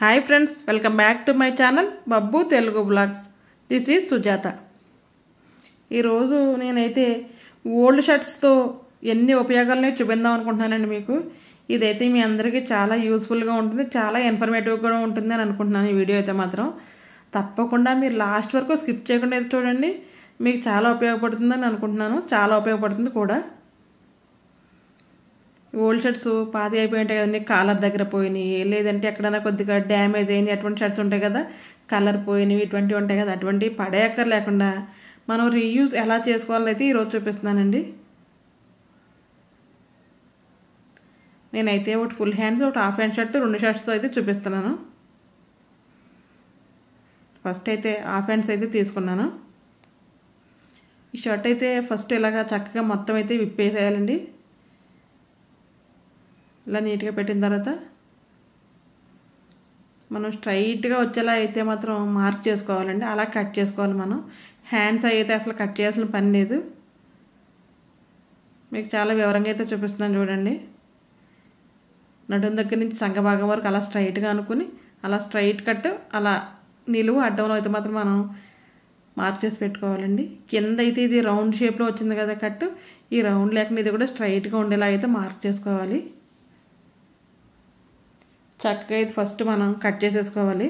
Hi friends, welcome back to my channel Babbu Telugu blogs. This is Sujatha. ఈరోజు నేనైతే old షర్ట్స్తో ఎన్ని ఉపయోగాలని చూపిద్దాం అనుకుంటున్నానండి మీకు. ఇదైతే మీ అందరికీ చాలా యూస్ఫుల్గా ఉంటుంది, చాలా ఇన్ఫర్మేటివ్గా కూడా ఉంటుంది అని అనుకుంటున్నాను. ఈ వీడియో అయితే మాత్రం తప్పకుండా మీరు లాస్ట్ వరకు స్కిప్ చేయకుండా అయితే చూడండి. మీకు చాలా ఉపయోగపడుతుందని అనుకుంటున్నాను, చాలా ఉపయోగపడుతుంది కూడా. ఓల్డ్ షర్ట్స్ పాతి అయిపోయి ఉంటాయి కదండి, కాలర్ దగ్గర పోయినాయి, లేదంటే ఎక్కడైనా కొద్దిగా డ్యామేజ్ అయినాయి, అటువంటి షర్ట్స్ ఉంటాయి కదా, కలర్ పోయినవి ఇటువంటివి ఉంటాయి కదా, అటువంటి పడేయక్కర్ లేకుండా మనం రీయూజ్ ఎలా చేసుకోవాలని అయితే ఈరోజు చూపిస్తున్నానండి. నేనైతే ఒకటి ఫుల్ హ్యాండ్స్, ఒకటి హాఫ్ హ్యాండ్ షర్ట్, 2 షర్ట్స్తో అయితే చూపిస్తున్నాను. ఫస్ట్ అయితే హాఫ్ హ్యాండ్స్ అయితే తీసుకున్నాను. ఈ షర్ట్ అయితే ఫస్ట్ ఇలాగా చక్కగా మొత్తం అయితే విప్పేసేయాలండి. ఇలా నీట్గా పెట్టిన తర్వాత మనం స్ట్రైట్గా వచ్చేలా అయితే మాత్రం మార్క్ చేసుకోవాలండి. అలా కట్ చేసుకోవాలి మనం. హ్యాండ్స్ అయితే అసలు కట్ చేయాల్సిన పని లేదు. మీకు చాలా వివరంగా అయితే చూపిస్తున్నాను చూడండి. నడుం దగ్గర నుంచి సంఘ భాగం వరకు అలా స్ట్రైట్గా అనుకుని అలా స్ట్రైట్ కట్, అలా నిలువు అడ్డంలో అయితే మాత్రం మనం మార్క్ చేసి పెట్టుకోవాలండి. కింద అయితే ఇది రౌండ్ షేప్లో వచ్చింది కదా కట్, ఈ రౌండ్ లేకుండా ఇది కూడా స్ట్రైట్గా ఉండేలా అయితే మార్క్ చేసుకోవాలి. చక్కగా ఇది ఫస్ట్ మనం కట్ చేసేసుకోవాలి.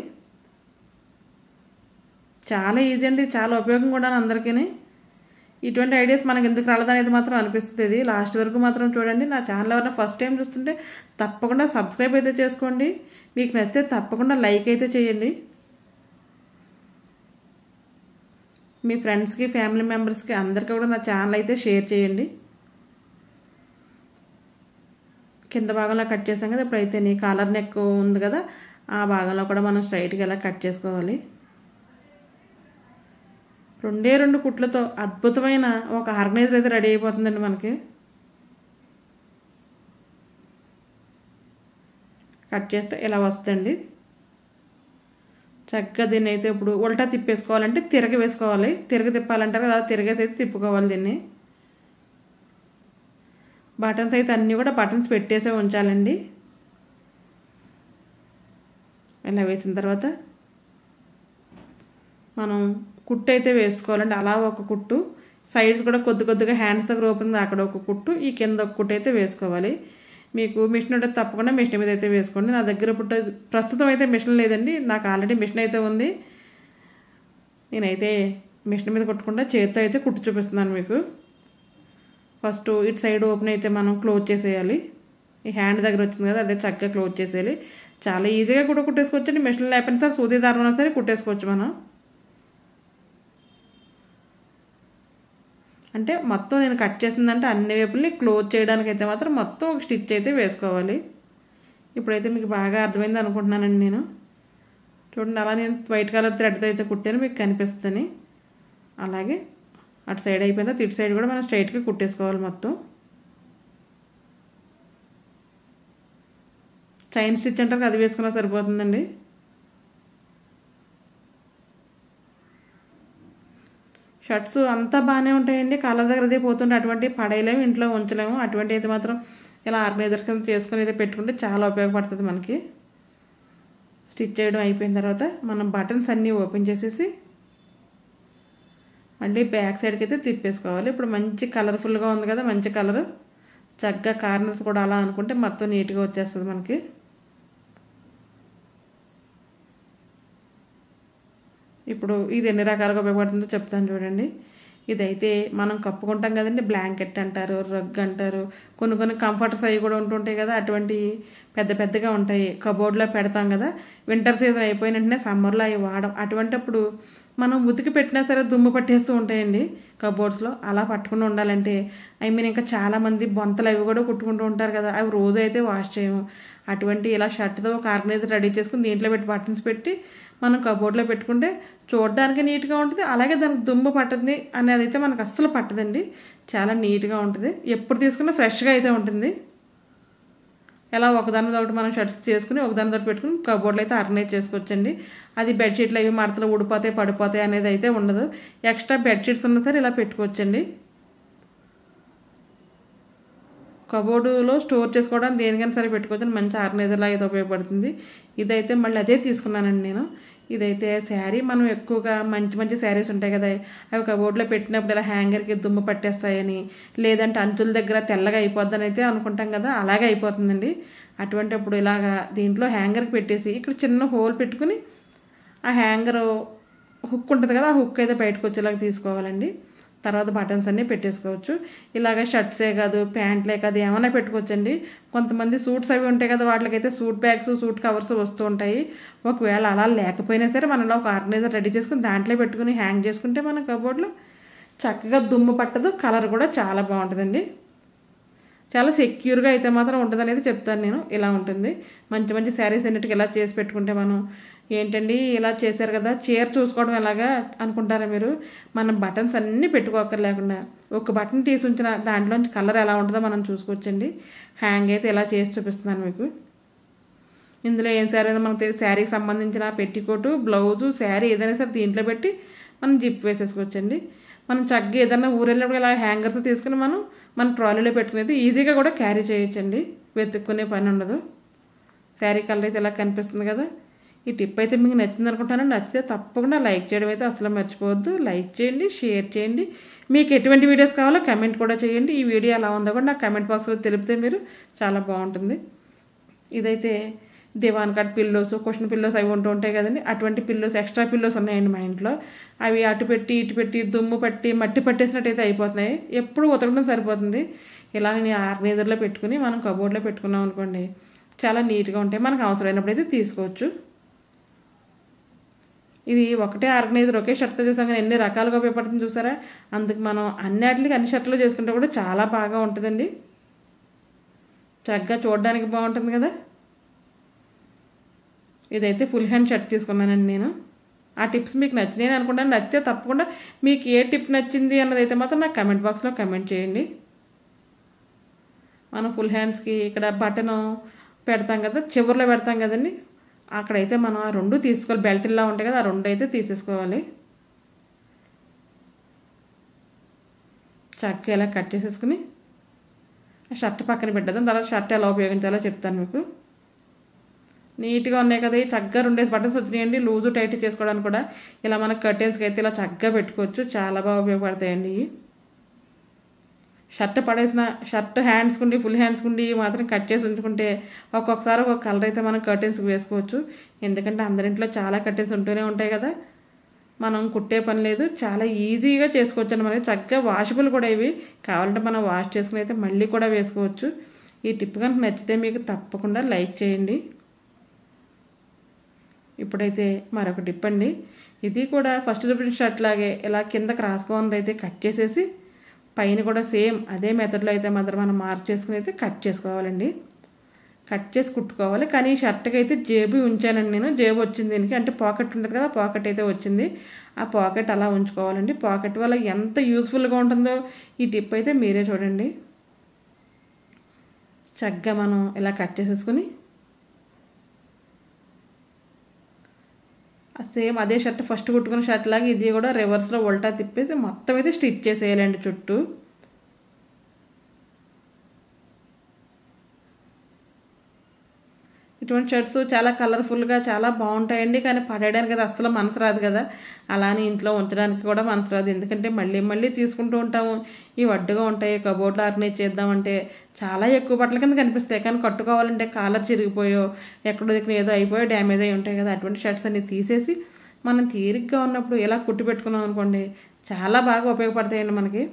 చాలా ఈజీ అండి, చాలా ఉపయోగం కూడా అందరికీ. ఇటువంటి ఐడియాస్ మనకి ఎందుకు రాలేదనేది మాత్రం అనిపిస్తుంది. లాస్ట్ వరకు మాత్రం చూడండి. నా ఛానల్ ఎవరైనా ఫస్ట్ టైం చూస్తుంటే తప్పకుండా సబ్స్క్రైబ్ అయితే చేసుకోండి. మీకు నచ్చితే తప్పకుండా లైక్ అయితే చేయండి. మీ ఫ్రెండ్స్కి, ఫ్యామిలీ మెంబర్స్కి అందరికీ కూడా నా ఛానల్ అయితే షేర్ చేయండి. కింద భాగంలో కట్ చేసాం కదా, ఇప్పుడైతే నీ కాలర్ నెక్ ఉంది కదా, ఆ భాగంలో కూడా మనం స్ట్రైట్గా ఇలా కట్ చేసుకోవాలి. 2 కుట్లతో అద్భుతమైన ఒక ఆర్గనైజర్ అయితే రెడీ అయిపోతుందండి మనకి. కట్ చేస్తే ఇలా వస్తుందండి. చక్కగా దీన్ని అయితే ఇప్పుడు ఉల్టా తిప్పేసుకోవాలంటే తిరగ వేసుకోవాలి. తిరగ తిప్పాలంటారు కదా, తిరగేసి అయితే తిప్పుకోవాలి దీన్ని. బటన్స్ అయితే అన్నీ కూడా బటన్స్ పెట్టేసే ఉంచాలండి. ఇలా వేసిన తర్వాత మనం కుట్టు అయితే వేసుకోవాలండి. అలా ఒక కుట్టు, సైడ్స్ కూడా కొద్దిగా హ్యాండ్స్ దగ్గర ఓపెన్ అక్కడ ఒక కుట్టు, ఈ కింద ఒక కుట్టు అయితే వేసుకోవాలి. మీకు మిషన్ ఉంటే తప్పకుండా మిషన్ మీద అయితే వేసుకోండి. నా దగ్గర ఇప్పుడు ప్రస్తుతం అయితే మిషన్ లేదండి, నాకు ఆల్రెడీ మిషన్ అయితే ఉంది. నేనైతే మిషన్ మీద కుట్టకుండా చేతితో అయితే కుట్టు చూపిస్తున్నాను మీకు. ఫస్ట్ ఇటు సైడ్ ఓపెన్ అయితే మనం క్లోజ్ చేసేయాలి. ఈ హ్యాండ్ దగ్గర వచ్చింది కదా, అదే చక్కగా క్లోజ్ చేసేయాలి. చాలా ఈజీగా కూడా కుట్టేసుకోవచ్చండి. మిషన్ లేకపోయినా సరే, సూది దారం సరే కుట్టేసుకోవచ్చు మనం. అంటే మొత్తం నేను కట్ చేసిందంటే అన్ని వైపుల్ని క్లోజ్ చేయడానికి అయితే మాత్రం మొత్తం ఒక స్టిచ్ అయితే వేసుకోవాలి. ఇప్పుడైతే మీకు బాగా అర్థమైంది అనుకుంటున్నానండి నేను. చూడండి, అలా నేను వైట్ కలర్ థ్రెడ్తో అయితే కుట్టాను, మీకు కనిపిస్తుంది. అలాగే అటు సైడ్ అయిపోయిందా, ఇటు సైడ్ కూడా మనం స్ట్రైట్గా కుట్టేసుకోవాలి మొత్తం. చైన్ స్టిచ్ అంటారు, అది వేసుకున్నా సరిపోతుందండి. షర్ట్స్ అంతా బాగానే ఉంటాయండి, కాలర్ దగ్గర అదే పోతుంటే అటువంటి పడేయలేము, ఇంట్లో ఉంచలేము. అటువంటి అయితే మాత్రం ఇలా ఆర్గనైజర్ కింద చేసుకుని అయితే పెట్టుకుంటే చాలా ఉపయోగపడుతుంది మనకి. స్టిచ్ చేయడం అయిపోయిన తర్వాత మనం బటన్స్ అన్నీ ఓపెన్ చేసేసి మళ్ళీ బ్యాక్ సైడ్కి అయితే తిప్పేసుకోవాలి. ఇప్పుడు మంచి కలర్ఫుల్గా ఉంది కదా, మంచి కలర్. చక్కగా కార్నర్స్ కూడా అలా అనుకుంటే మొత్తం నీట్గా వచ్చేస్తుంది మనకి. ఇప్పుడు ఇది ఎన్ని రకాలుగా ఉపయోగపడుతుందో చెప్తాను చూడండి. ఇదైతే మనం కప్పుకుంటాం కదండి, బ్లాంకెట్ అంటారు, రగ్ అంటారు, కొన్ని కంఫర్ట్స్ అవి కూడా ఉంటుంటాయి కదా, అటువంటి పెద్దగా ఉంటాయి, కబోర్డ్లో పెడతాం కదా. వింటర్ సీజన్ అయిపోయిన వెంటనే సమ్మర్లో అవి వాడడం, అటువంటిప్పుడు మనం ఉతికి పెట్టినా సరే దుమ్ము పట్టేస్తూ ఉంటాయండి కబోర్డ్స్లో. అలా పట్టుకుని ఉండాలంటే ఇంకా చాలామంది బొంతలు అవి కూడా కుట్టుకుంటూ ఉంటారు కదా, అవి రోజు అయితే వాష్ చేయము. అటువంటి ఇలా షర్ట్తో ఒక ఆర్గనైజర్ రెడీ చేసుకుని దీంట్లో పెట్టి బటన్స్ పెట్టి మనం కబోర్డ్లో పెట్టుకుంటే చూడడానికి నీట్గా ఉంటుంది. అలాగే దానికి దుమ్ము పట్టదు అనేది అయితే మనకు అస్సలు పట్టదండి, చాలా నీట్గా ఉంటుంది. ఎప్పుడు తీసుకున్నా ఫ్రెష్గా అయితే ఉంటుంది. ఎలా ఒకదాని ఒకటి మనం షర్ట్స్ చేసుకుని ఒకదాని తోటి పెట్టుకుని కబోర్డ్లో అయితే ఆర్గనైజ్ చేసుకోవచ్చండి. అది బెడ్షీట్లు అవి మడతలు ఊడిపోతాయి, పడిపోతాయి అనేది అయితే ఉండదు. ఎక్స్ట్రా బెడ్షీట్స్ ఉన్నా సరే ఇలా పెట్టుకోవచ్చండి. కబోర్డులో స్టోర్ చేసుకోవడానికి దేనికైనా సరే పెట్టుకోవచ్చు, మంచి ఆర్గనైజర్లా అయితే ఉపయోగపడుతుంది. ఇదైతే మళ్ళీ అదే తీసుకున్నానండి నేను. ఇదైతే శారీ మనం ఎక్కువగా మంచి మంచి శారీస్ ఉంటాయి కదా, అవి కబోర్డ్లో పెట్టినప్పుడు ఇలా హ్యాంగర్కి దుమ్ము పట్టేస్తాయని, లేదంటే అంచుల దగ్గర తెల్లగా అయిపోద్దని అయితే అనుకుంటాం కదా, అలాగే అయిపోతుందండి. అటువంటి అప్పుడు ఇలాగా దీంట్లో హ్యాంగర్కి పెట్టేసి ఇక్కడ చిన్న హోల్ పెట్టుకుని ఆ హ్యాంగర్ హుక్ ఉంటుంది కదా, ఆ హుక్ అయితే బయటకు వచ్చేలాగా తీసుకోవాలండి. తర్వాత బటన్స్ అన్నీ పెట్టేసుకోవచ్చు. ఇలాగ షర్ట్సే కాదు, ప్యాంట్లే కాదు, ఏమైనా పెట్టుకోవచ్చండి. కొంతమంది సూట్స్ అవి ఉంటాయి కదా, వాటికైతే సూట్ బ్యాగ్స్, సూట్ కవర్స్ వస్తూ ఉంటాయి. ఒకవేళ అలా లేకపోయినా సరే మనలో ఒక ఆర్గనైజర్ రెడీ చేసుకుని దాంట్లో పెట్టుకుని హ్యాంగ్ చేసుకుంటే మన కబోర్డ్లో చక్కగా దుమ్ము పట్టదు, కలర్ కూడా చాలా బాగుంటుందండి. చాలా సెక్యూర్గా అయితే మాత్రం ఉంటుంది అనేది చెప్తాను నేను. ఇలా ఉంటుంది. మంచి మంచి శారీస్ అన్నిటికీ ఇలా చేసి పెట్టుకుంటే మనం ఏంటండి ఇలా చేశారు కదా, చీర చూసుకోవడం ఎలాగా అనుకుంటారా మీరు? మనం బటన్స్ అన్నీ పెట్టుకోకర్లేకుండా ఒక బటన్ తీసి ఉంచిన దాంట్లోంచి కలర్ ఎలా ఉంటుందో మనం చూసుకోవచ్చండి. హ్యాంగ్ అయితే ఇలా చేసి చూపిస్తున్నాను మీకు. ఇందులో ఏం శారీ మనకు శారీకి సంబంధించిన పెట్టికోటు, బ్లౌజు, శారీ ఏదైనా సరే దీంట్లో పెట్టి మనం జిప్ వేసేసుకోవచ్చండి. మనం చక్కగా ఏదైనా ఊరెళ్ళినప్పుడు ఇలా హ్యాంగర్స్ తీసుకుని మన ట్రాలీలో పెట్టుకునేది ఈజీగా కూడా క్యారీ చేయొచ్చండి, వెతుక్కునే పని ఉండదు. శారీ కలర్ అయితే ఇలా కనిపిస్తుంది కదా. ఈ టిప్ అయితే మీకు నచ్చింది అనుకుంటాను. నచ్చితే తప్పకుండా లైక్ చేయడం అయితే అసలు మర్చిపోవద్దు. లైక్ చేయండి, షేర్ చేయండి. మీకు ఎటువంటి వీడియోస్ కావాలో కమెంట్ కూడా చేయండి. ఈ వీడియో ఎలా ఉందో కూడా నాకు కమెంట్ బాక్స్లో తెలిపితే మీరు చాలా బాగుంటుంది. ఇదైతే దివాన్ కట్ పిల్లోస్, క్వశ్చన్ పిల్లోస్ అవి ఉంటూ ఉంటాయి కదండి, అటువంటి పిల్లోస్, ఎక్స్ట్రా పిల్లోస్ ఉన్నాయండి మా ఇంట్లో. అవి అటు పెట్టి ఇటు పెట్టి దుమ్ము పట్టి మట్టి పట్టేసినట్టయితే అయిపోతున్నాయి. ఎప్పుడు ఉతకడం సరిపోతుంది. ఇలా నేను ఆర్గనైజర్లో పెట్టుకుని మనం కబోర్డ్లో పెట్టుకున్నాం అనుకోండి, చాలా నీట్గా ఉంటాయి. మనకు అవసరమైనప్పుడు అయితే తీసుకోవచ్చు. ఇది ఒకటే ఆర్గనైజర్ ఒకే షర్ట్తో చేసాం కానీ ఎన్ని రకాలుగా ఉపయోగపడుతుంది చూసారా. అందుకు మనం అన్ని షర్ట్లు చేసుకుంటే కూడా చాలా బాగా ఉంటుందండి. చక్కగా చూడడానికి బాగుంటుంది కదా. ఇదైతే ఫుల్ హ్యాండ్ షర్ట్ తీసుకున్నానండి నేను. ఆ టిప్స్ మీకు నచ్చినాయి అనుకుంటాను. నచ్చితే తప్పకుండా మీకు ఏ టిప్ నచ్చింది అన్నదైతే మాత్రం నాకు కమెంట్ బాక్స్లో కమెంట్ చేయండి. మనం ఫుల్ హ్యాండ్స్కి ఇక్కడ బటన్ పెడతాం కదా, చివర్లో పెడతాం కదండి, అక్కడైతే మనం ఆ రెండు తీసుకోవాలి. బెల్ట్ ఇలా ఉంటాయి కదా, ఆ రెండు అయితే తీసేసుకోవాలి. చక్కగా ఇలా కట్ చేసేసుకుని ఆ షర్ట్ పక్కన పెట్టేద్దాం. తర్వాత షర్ట్ ఎలా ఉపయోగించాలో చెప్తాను మీకు. నీట్గా ఉన్నాయి కదా, చక్కగా 2 బటన్స్ వచ్చినాయండి. లూజు టైట్ చేసుకోవడానికి కూడా ఇలా మన కర్టెన్స్కి అయితే ఇలా చక్కగా పెట్టుకోవచ్చు. చాలా బాగా ఉపయోగపడతాయండి. షర్ట్ పడేసిన షర్ట్ హ్యాండ్స్ కుండి, ఫుల్ హ్యాండ్స్ కుండి మాత్రం కట్ చేసి ఉంచుకుంటే ఒక్కొక్కసారి ఒక కలర్ అయితే మనం కర్టెన్స్కి వేసుకోవచ్చు. ఎందుకంటే అందరింట్లో చాలా కర్టెన్స్ ఉంటూనే ఉంటాయి కదా, మనం కుట్టే పని లేదు. చాలా ఈజీగా చేసుకోవచ్చు అండి. మనకి చక్కగా వాషబుల్ కూడా ఇవి. కావాలంటే మనం వాష్ చేసుకుని అయితే మళ్ళీ కూడా వేసుకోవచ్చు. ఈ టిప్ కనుక నచ్చితే మీకు తప్పకుండా లైక్ చేయండి. ఇప్పుడైతే మరొక టిప్ అండి. ఇది కూడా ఫస్ట్ చూపించిన షర్ట్ లాగే ఇలా కింద క్రాస్గా ఉన్నది అయితే కట్ చేసేసి పైన కూడా సేమ్ అదే మెథడ్లో అయితే మాత్రం మనం మార్క్ చేసుకుని అయితే కట్ చేసుకోవాలండి. కట్ చేసి కుట్టుకోవాలి. కానీ ఈ షర్ట్కి అయితే జేబు ఉంచానండి నేను. జేబు వచ్చింది దీనికి, అంటే పాకెట్ ఉంటుంది కదా, పాకెట్ అయితే వచ్చింది. ఆ పాకెట్ అలా ఉంచుకోవాలండి. పాకెట్ వల్ల ఎంత యూస్ఫుల్గా ఉంటుందో ఈ టిప్ అయితే మీరే చూడండి. చక్కగా మనం ఇలా కట్ చేసేసుకుని సేమ్ అదే షర్ట్ ఫస్ట్ కుట్టుకున్న షర్ట్ లాగా ఇది కూడా రివర్స్లో ఉల్టా తిప్పేసి మొత్తం అయితే స్టిచ్ చేసేయాలండి చుట్టూ. ఇటువంటి షర్ట్స్ చాలా కలర్ఫుల్గా చాలా బాగుంటాయండి. కానీ పడేయడానికి అది అస్సలు మనసు రాదు కదా, అలానే ఇంట్లో ఉంచడానికి కూడా మనసు రాదు. ఎందుకంటే మళ్ళీ మళ్ళీ తీసుకుంటూ ఉంటాము. ఇవి అడ్డుగా ఉంటాయి. కబోర్డ్లో ఆర్గనైజ్ చేద్దామంటే చాలా ఎక్కువ బట్టల కింద కనిపిస్తాయి. కానీ కట్టుకోవాలంటే కాలర్ చిరిగిపోయో ఎక్కడో దగ్గర ఏదో అయిపోయో డ్యామేజ్ అయి ఉంటాయి కదా. అటువంటి షర్ట్స్ అన్ని తీసేసి మనం తీరిగ్గా ఉన్నప్పుడు ఇలా కుట్టి పెట్టుకున్నాం అనుకోండి, చాలా బాగా ఉపయోగపడతాయండి మనకి.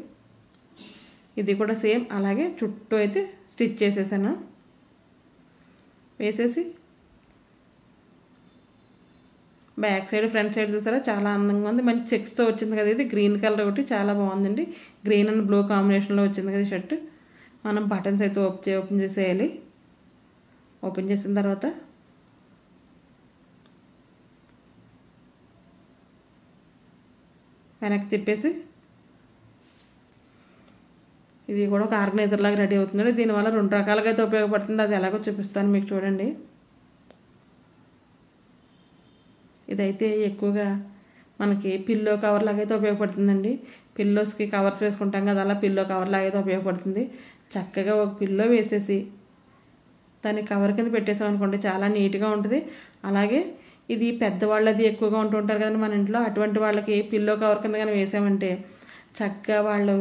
ఇది కూడా సేమ్ అలాగే చుట్టూ అయితే స్టిచ్ చేసేసాను. వేసేసి బ్యాక్ సైడ్ ఫ్రంట్ సైడ్ చూసారా చాలా అందంగా ఉంది. మంచి చెక్స్తో వచ్చింది కదా. ఇది గ్రీన్ కలర్ ఒకటి చాలా బాగుందండి. గ్రీన్ అండ్ బ్లూ కాంబినేషన్లో వచ్చింది కదా షర్ట్. మనం బటన్స్ అయితే ఓపెన్ చేసేయాలి. ఓపెన్ చేసిన తర్వాత వెనక్కి తిప్పేసి ఇది కూడా ఒక ఆర్గనైజర్ లాగా రెడీ అవుతుంది. దీనివల్ల 2 రకాలుగా అయితే ఉపయోగపడుతుంది. అది ఎలాగో చూపిస్తాను మీకు చూడండి. ఇదైతే ఎక్కువగా మనకి పిల్లో కవర్ లాగా అయితే ఉపయోగపడుతుందండి. పిల్లోస్కి కవర్స్ వేసుకుంటాం కదా, అలా పిల్లో కవర్ లాగా అయితే ఉపయోగపడుతుంది. చక్కగా ఒక పిల్లో వేసేసి దాన్ని కవర్ కింద పెట్టేసాం అనుకోండి చాలా నీట్గా ఉంటుంది. అలాగే ఇది పెద్దవాళ్ళది ఎక్కువగా ఉంటుంటారు కదండి మన ఇంట్లో, అటువంటి వాళ్ళకి పిల్లో కవర్ కింద కానీ వేసామంటే చక్కగా వాళ్ళు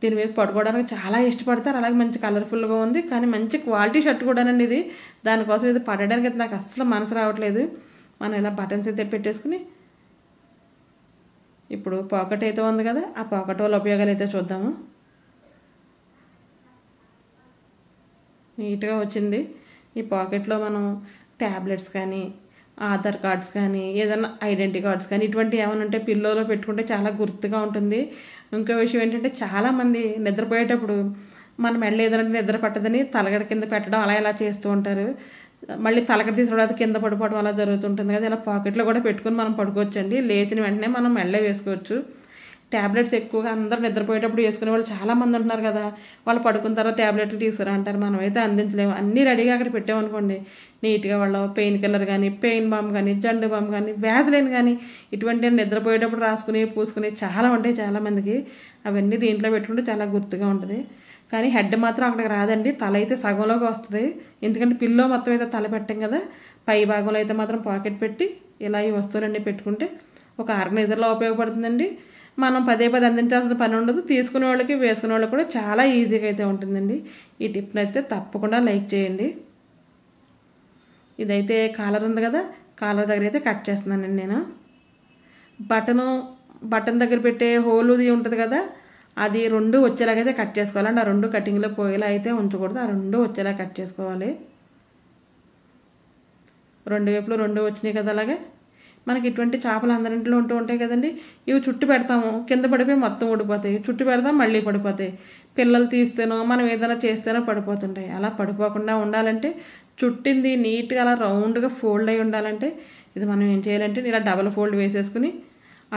దీని మీద పడుకోవడానికి చాలా ఇష్టపడతారు. అలాగే మంచి కలర్ఫుల్గా ఉంది, కానీ మంచి క్వాలిటీ షర్ట్ కూడానండి ఇది. దానికోసం ఇది పడడానికి అయితే నాకు అస్సలు మనసు రావట్లేదు. మనం ఇలా బటన్స్ అయితే పెట్టేసుకుని ఇప్పుడు పాకెట్ అయితే ఉంది కదా, ఆ పాకెట్ వల్ల ఉపయోగాలు అయితే చూద్దాము. నీట్గా వచ్చింది. ఈ పాకెట్లో మనం ట్యాబ్లెట్స్ కానీ ఆధార్ కార్డ్స్ కానీ ఏదైనా ఐడెంటిటీ కార్డ్స్ కానీ ఇటువంటివి ఏమైనా ఉంటే పిల్లోలో పెట్టుకుంటే చాలా గుర్తుగా ఉంటుంది. ఇంకో విషయం ఏంటంటే చాలామంది నిద్రపోయేటప్పుడు మన మెడలో ఏదైనా నిద్ర పట్టదని తలగడ కింద పెట్టడం అలా ఇలా చేస్తూ ఉంటారు. మళ్ళీ తలగడ తీసుకోవడానికి కింద పడిపోవడం అలా జరుగుతుంటుంది కదా. ఇలా పాకెట్లో కూడా పెట్టుకుని మనం పడుకోవచ్చండి. లేచిన వెంటనే మనం మెడలో వేసుకోవచ్చు. ట్యాబ్లెట్స్ ఎక్కువగా అందరూ నిద్రపోయేటప్పుడు వేసుకునే వాళ్ళు చాలామంది ఉంటున్నారు కదా, వాళ్ళు పడుకున్న తర్వాత ట్యాబ్లెట్లు తీసుకురా అంటారు. మనమైతే అందించలేము. అన్నీ రెడీగా అక్కడ పెట్టామనుకోండి నీట్గా వాళ్ళు పెయిన్ కిల్లర్ కానీ పెయిన్ బామ్ కానీ జండు బామ్ కానీ వ్యాజ్లైన్ కానీ ఇటువంటి నిద్రపోయేటప్పుడు రాసుకుని పూసుకుని చాలా ఉంటాయి చాలామందికి. అవన్నీ దీంట్లో పెట్టుకుంటే చాలా గుర్తుగా ఉంటుంది. కానీ హెడ్ మాత్రం అక్కడికి రాదండి, తల అయితే సగంలోకి వస్తుంది. ఎందుకంటే పిల్లో మొత్తం అయితే తల పెట్టాం కదా, పై భాగంలో అయితే మాత్రం పాకెట్ పెట్టి ఇలా ఈ వస్తువులన్నీ పెట్టుకుంటే ఒక ఆర్గనైజర్లో ఉపయోగపడుతుందండి. మనం పదే పదే అందించాల్సిన పని ఉండదు. తీసుకునే వాళ్ళకి వేసుకునే వాళ్ళకి కూడా చాలా ఈజీగా అయితే ఉంటుందండి. ఈ టిప్ని అయితే తప్పకుండా లైక్ చేయండి. ఇదైతే కాలర్ ఉంది కదా, కాలర్ దగ్గర అయితే కట్ చేస్తున్నానండి నేను. బటన్ దగ్గర పెట్టే హోలుది ఉంటుంది కదా, అది 2 వచ్చేలాగైతే కట్ చేసుకోవాలండి. ఆ 2 కటింగ్లో పోయేలా అయితే ఉంచకూడదు, ఆ 2 వచ్చేలా కట్ చేసుకోవాలి. 2 వైపులు 2 వచ్చినాయి కదా. అలాగే మనకి ఇటువంటి చేపలు అందరింట్లో ఉంటూ ఉంటాయి కదండి. ఇవి చుట్టు పెడతాము, కింద పడిపోయి మొత్తం ఊడిపోతాయి. చుట్టు పెడతాం, మళ్ళీ పడిపోతాయి. పిల్లలు తీస్తేనో మనం ఏదైనా చేస్తేనో పడిపోతుంటాయి. అలా పడిపోకుండా ఉండాలంటే చుట్టింది నీట్గా అలా రౌండ్గా ఫోల్డ్ అయి ఉండాలంటే ఇది మనం ఏం చేయాలంటే ఇలా డబల్ ఫోల్డ్ వేసేసుకుని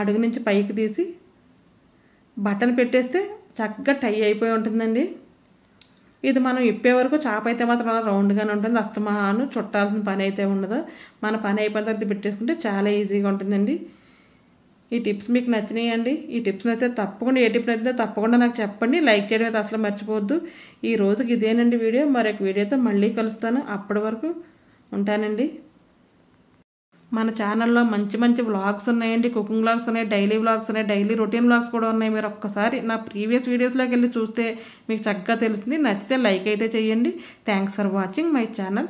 అడుగు నుంచి పైకి తీసి బటన్ పెట్టేస్తే చక్కగా టై అయిపోయి ఉంటుందండి. ఇది మనం ఇప్పే వరకు చేప అయితే మాత్రం అలా రౌండ్గానే ఉంటుంది. అస్తమాను చుట్టాల్సిన పని అయితే ఉండదు. మన పని అయిపోయిన తర్వాత పెట్టేసుకుంటే చాలా ఈజీగా ఉంటుందండి. ఈ టిప్స్ మీకు నచ్చినాయండి. ఈ టిప్స్ని అయితే తప్పకుండా ఏ టిప్ అయితే తప్పకుండా నాకు చెప్పండి. లైక్ చేయడం అయితే అసలు మర్చిపోవద్దు. ఈ రోజుకి ఇదేనండి వీడియో. మరొక వీడియోతో మళ్ళీ కలుస్తాను. అప్పటి వరకు ఉంటానండి. మన ఛానల్లో మంచి మంచి వ్లాగ్స్ ఉన్నాయండి. కుకింగ్ వ్లాగ్స్ ఉన్నాయి, డైలీ వ్లాగ్స్ ఉన్నాయి, డైలీ రొటీన్ వ్లాగ్స్ కూడా ఉన్నాయి. మీరు ఒక్కసారి నా ప్రీవియస్ వీడియోస్లోకి వెళ్ళి చూస్తే మీకు చక్కగా తెలుస్తుంది. నచ్చితే లైక్ అయితే చేయండి. Thanks for watching my channel.